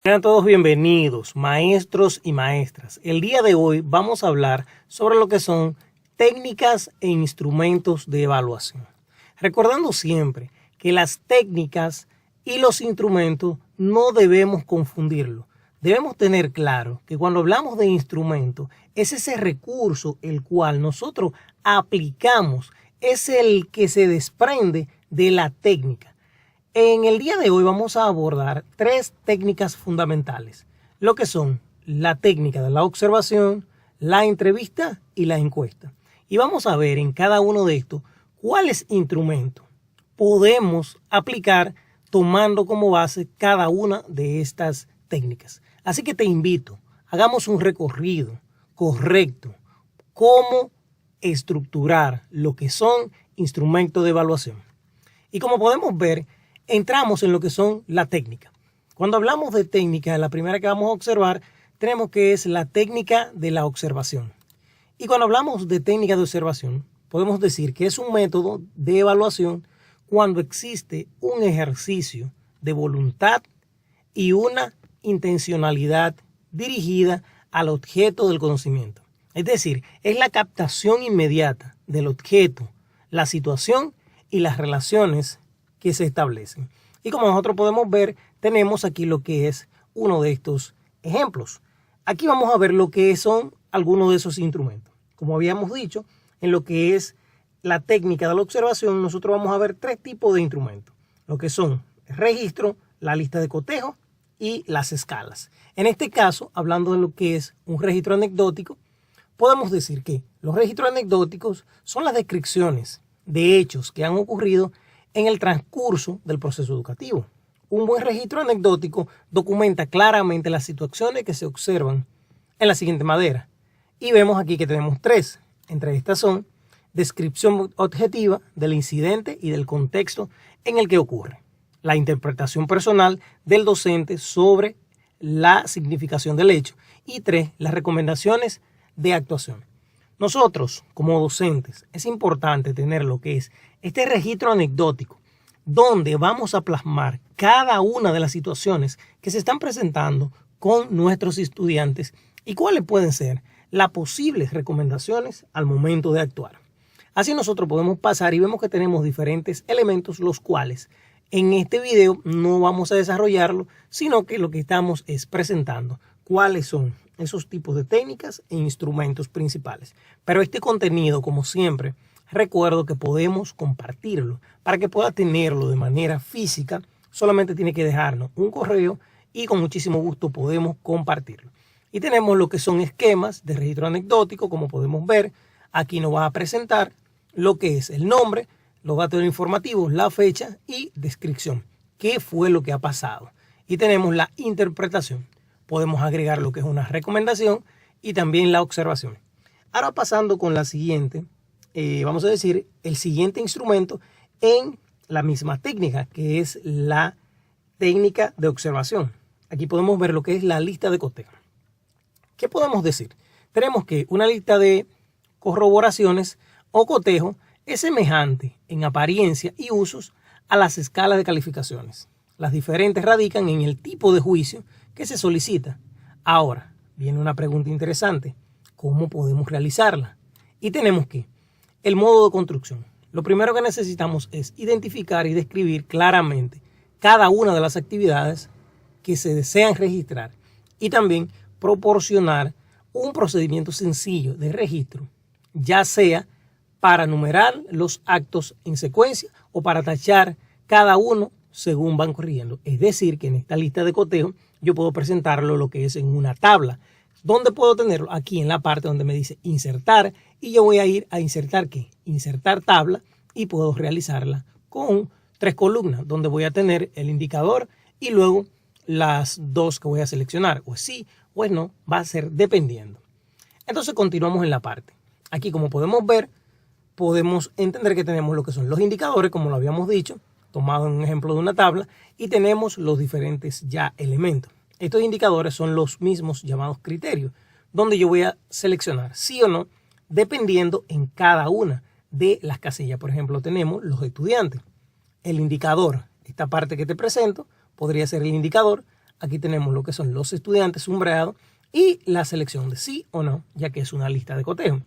Sean todos bienvenidos, maestros y maestras. El día de hoy vamos a hablar sobre lo que son técnicas e instrumentos de evaluación. Recordando siempre que las técnicas y los instrumentos no debemos confundirlos. Debemos tener claro que cuando hablamos de instrumento, es ese recurso el cual nosotros aplicamos, es el que se desprende de la técnica. En el día de hoy vamos a abordar tres técnicas fundamentales, lo que son la técnica de la observación, la entrevista y la encuesta. Y vamos a ver en cada uno de estos cuáles instrumentos podemos aplicar tomando como base cada una de estas técnicas. Así que te invito, hagamos un recorrido correcto, cómo estructurar lo que son instrumentos de evaluación. Y como podemos ver, entramos en lo que son la técnica. Cuando hablamos de técnica, la primera que vamos a observar, tenemos que es la técnica de la observación. Y cuando hablamos de técnica de observación, podemos decir que es un método de evaluación cuando existe un ejercicio de voluntad y una intencionalidad dirigida al objeto del conocimiento. Es decir, es la captación inmediata del objeto, la situación y las relaciones que se establecen. Y como nosotros podemos ver, tenemos aquí lo que es uno de estos ejemplos. Aquí vamos a ver lo que son algunos de esos instrumentos. Como habíamos dicho, en lo que es la técnica de la observación, nosotros vamos a ver tres tipos de instrumentos. Lo que son el registro, la lista de cotejo y las escalas. En este caso, hablando de lo que es un registro anecdótico, podemos decir que los registros anecdóticos son las descripciones de hechos que han ocurrido en el transcurso del proceso educativo. Un buen registro anecdótico documenta claramente las situaciones que se observan en la siguiente manera. Y vemos aquí que tenemos tres. Entre estas son descripción objetiva del incidente y del contexto en el que ocurre. La interpretación personal del docente sobre la significación del hecho. Y tres, las recomendaciones de actuación. Nosotros, como docentes, es importante tener lo que es este registro anecdótico, donde vamos a plasmar cada una de las situaciones que se están presentando con nuestros estudiantes y cuáles pueden ser las posibles recomendaciones al momento de actuar. Así nosotros podemos pasar y vemos que tenemos diferentes elementos, los cuales en este video no vamos a desarrollarlo, sino que lo que estamos es presentando cuáles son esos tipos de técnicas e instrumentos principales. Pero este contenido, como siempre, recuerdo que podemos compartirlo. Para que pueda tenerlo de manera física, solamente tiene que dejarnos un correo y con muchísimo gusto podemos compartirlo. Y tenemos lo que son esquemas de registro anecdótico, como podemos ver. Aquí nos va a presentar lo que es el nombre, los datos informativos, la fecha y descripción. ¿Qué fue lo que ha pasado? Y tenemos la interpretación. Podemos agregar lo que es una recomendación y también la observación. Ahora pasando con la siguiente, vamos a decir el siguiente instrumento en la misma técnica, que es la técnica de observación. Aquí podemos ver lo que es la lista de cotejo. ¿Qué podemos decir? Tenemos que una lista de corroboraciones o cotejo es semejante en apariencia y usos a las escalas de calificaciones. Las diferentes radican en el tipo de juicio que se solicita. Ahora, viene una pregunta interesante. ¿Cómo podemos realizarla? Y tenemos que el modo de construcción. Lo primero que necesitamos es identificar y describir claramente cada una de las actividades que se desean registrar y también proporcionar un procedimiento sencillo de registro, ya sea para numerar los actos en secuencia o para tachar cada uno según van corriendo. Es decir, que en esta lista de cotejo yo puedo presentarlo lo que es en una tabla. ¿Dónde puedo tenerlo? Aquí en la parte donde me dice insertar y yo voy a ir a insertar ¿qué? Insertar tabla y puedo realizarla con tres columnas donde voy a tener el indicador y luego las dos que voy a seleccionar. O sí o no, va a ser dependiendo. Entonces continuamos en la parte. Aquí como podemos ver, podemos entender que tenemos lo que son los indicadores, como lo habíamos dicho, tomado en un ejemplo de una tabla, y tenemos los diferentes ya elementos. Estos indicadores son los mismos llamados criterios, donde yo voy a seleccionar sí o no, dependiendo en cada una de las casillas. Por ejemplo, tenemos los estudiantes. El indicador, esta parte que te presento, podría ser el indicador aquí tenemos lo que son los estudiantes subrayados y la selección de sí o no, ya que es una lista de cotejo.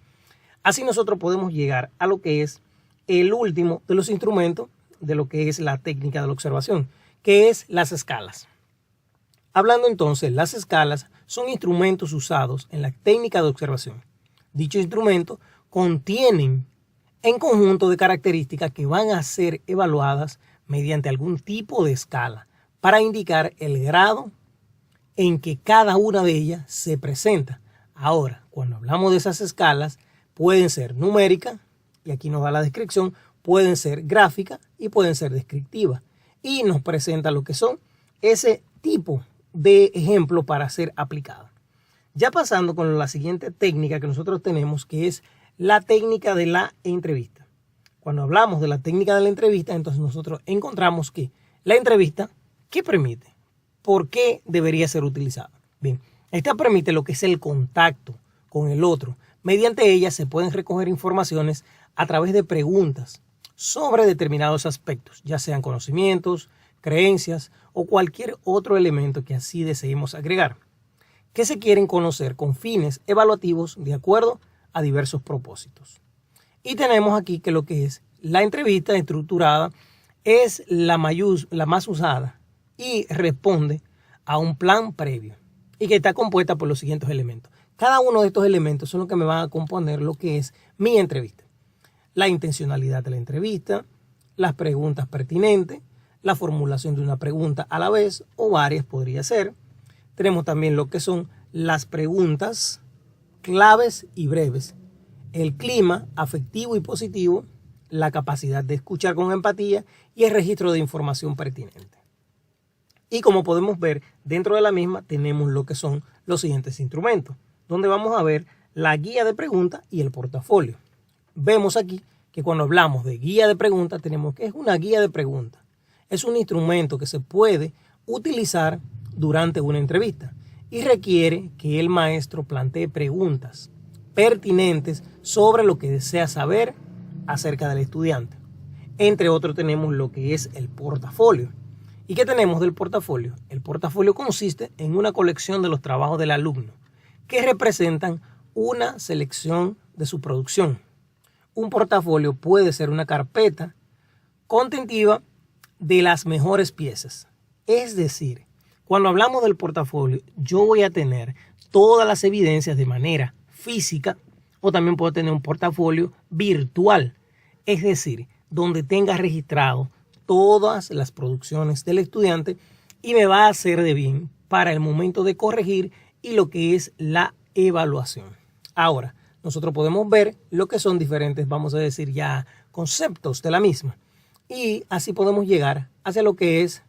Así nosotros podemos llegar a lo que es el último de los instrumentos de lo que es la técnica de la observación, que es las escalas. Hablando entonces, las escalas son instrumentos usados en la técnica de observación. Dichos instrumentos contienen en conjunto de características que van a ser evaluadas mediante algún tipo de escala para indicar el grado en que cada una de ellas se presenta. Ahora, cuando hablamos de esas escalas, pueden ser numéricas, y aquí nos da la descripción, pueden ser gráficas y pueden ser descriptivas. Y nos presenta lo que son ese tipo de ejemplo para ser aplicado. Ya pasando con la siguiente técnica que nosotros tenemos, que es la técnica de la entrevista. Cuando hablamos de la técnica de la entrevista, entonces nosotros encontramos que la entrevista, ¿qué permite? ¿Por qué debería ser utilizada? Bien, esta permite lo que es el contacto con el otro. Mediante ella se pueden recoger informaciones a través de preguntas sobre determinados aspectos, ya sean conocimientos, creencias o cualquier otro elemento que así deseemos agregar, que se quieren conocer con fines evaluativos de acuerdo a diversos propósitos. Y tenemos aquí que lo que es la entrevista estructurada es la más usada y responde a un plan previo y que está compuesta por los siguientes elementos. Cada uno de estos elementos son los que me van a componer lo que es mi entrevista. La intencionalidad de la entrevista, las preguntas pertinentes, la formulación de una pregunta a la vez o varias podría ser. Tenemos también lo que son las preguntas claves y breves, el clima afectivo y positivo, la capacidad de escuchar con empatía y el registro de información pertinente. Y como podemos ver, dentro de la misma tenemos lo que son los siguientes instrumentos, donde vamos a ver la guía de preguntas y el portafolio. Vemos aquí que cuando hablamos de guía de preguntas, tenemos que es una guía de preguntas. Es un instrumento que se puede utilizar durante una entrevista y requiere que el maestro plantee preguntas pertinentes sobre lo que desea saber acerca del estudiante. Entre otros tenemos lo que es el portafolio. ¿Y qué tenemos del portafolio? El portafolio consiste en una colección de los trabajos del alumno que representan una selección de su producción. Un portafolio puede ser una carpeta contentiva de las mejores piezas. Es decir, cuando hablamos del portafolio, yo voy a tener todas las evidencias de manera física o también puedo tener un portafolio virtual. Es decir, donde tenga registrado todas las producciones del estudiante y me va a hacer de bien para el momento de corregir y lo que es la evaluación. Ahora, nosotros podemos ver lo que son diferentes, vamos a decir ya, conceptos de la misma. Y así podemos llegar hacia lo que es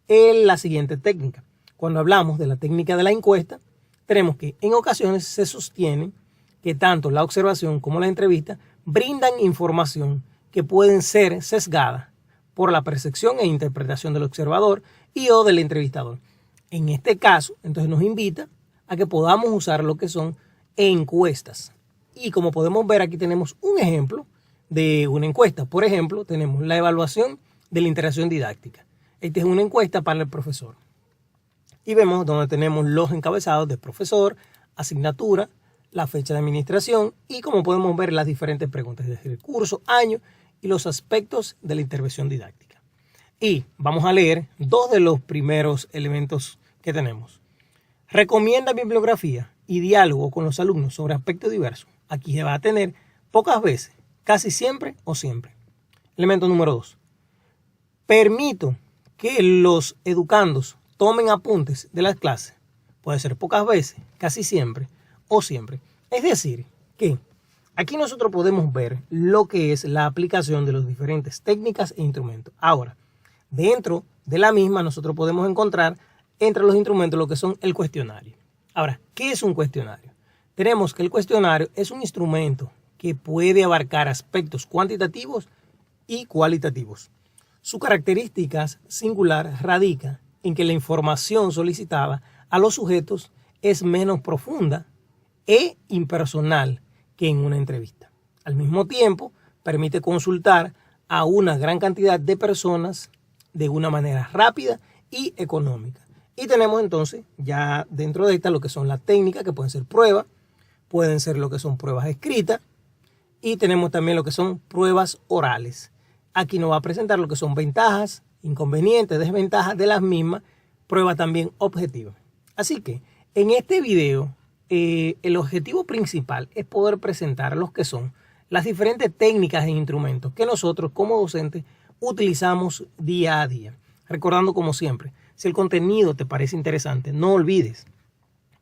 la siguiente técnica. Cuando hablamos de la técnica de la encuesta, tenemos que en ocasiones se sostiene que tanto la observación como la entrevista brindan información que pueden ser sesgadas por la percepción e interpretación del observador y o del entrevistador. En este caso, entonces nos invita a que podamos usar lo que son encuestas. Y como podemos ver, aquí tenemos un ejemplo de una encuesta. Por ejemplo, tenemos la evaluación de la interacción didáctica. Esta es una encuesta para el profesor. Y vemos donde tenemos los encabezados de profesor, asignatura, la fecha de administración y como podemos ver las diferentes preguntas, es decir, el curso, año y los aspectos de la intervención didáctica. Y vamos a leer dos de los primeros elementos que tenemos. Recomienda bibliografía y diálogo con los alumnos sobre aspectos diversos. Aquí se va a tener pocas veces, casi siempre o siempre. Elemento número 2. Permito que los educandos tomen apuntes de las clases. Puede ser pocas veces, casi siempre o siempre. Es decir, que aquí nosotros podemos ver lo que es la aplicación de las diferentes técnicas e instrumentos. Ahora, dentro de la misma nosotros podemos encontrar entre los instrumentos lo que son el cuestionario. Ahora, ¿qué es un cuestionario? Tenemos que el cuestionario es un instrumento que puede abarcar aspectos cuantitativos y cualitativos. Su característica singular radica en que la información solicitada a los sujetos es menos profunda e impersonal que en una entrevista. Al mismo tiempo, permite consultar a una gran cantidad de personas de una manera rápida y económica. Y tenemos entonces ya dentro de esta lo que son las técnicas, que pueden ser pruebas, pueden ser lo que son pruebas escritas, y tenemos también lo que son pruebas orales. Aquí nos va a presentar lo que son ventajas, inconvenientes, desventajas de las mismas, pruebas también objetivas. Así que en este video el objetivo principal es poder presentar lo que son las diferentes técnicas e instrumentos que nosotros como docentes utilizamos día a día. Recordando como siempre, si el contenido te parece interesante, no olvides,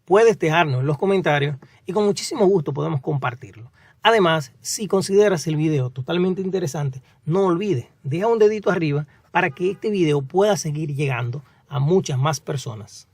puedes dejarnos en los comentarios y con muchísimo gusto podemos compartirlo. Además, si consideras el video totalmente interesante, no olvides, deja un dedito arriba para que este video pueda seguir llegando a muchas más personas.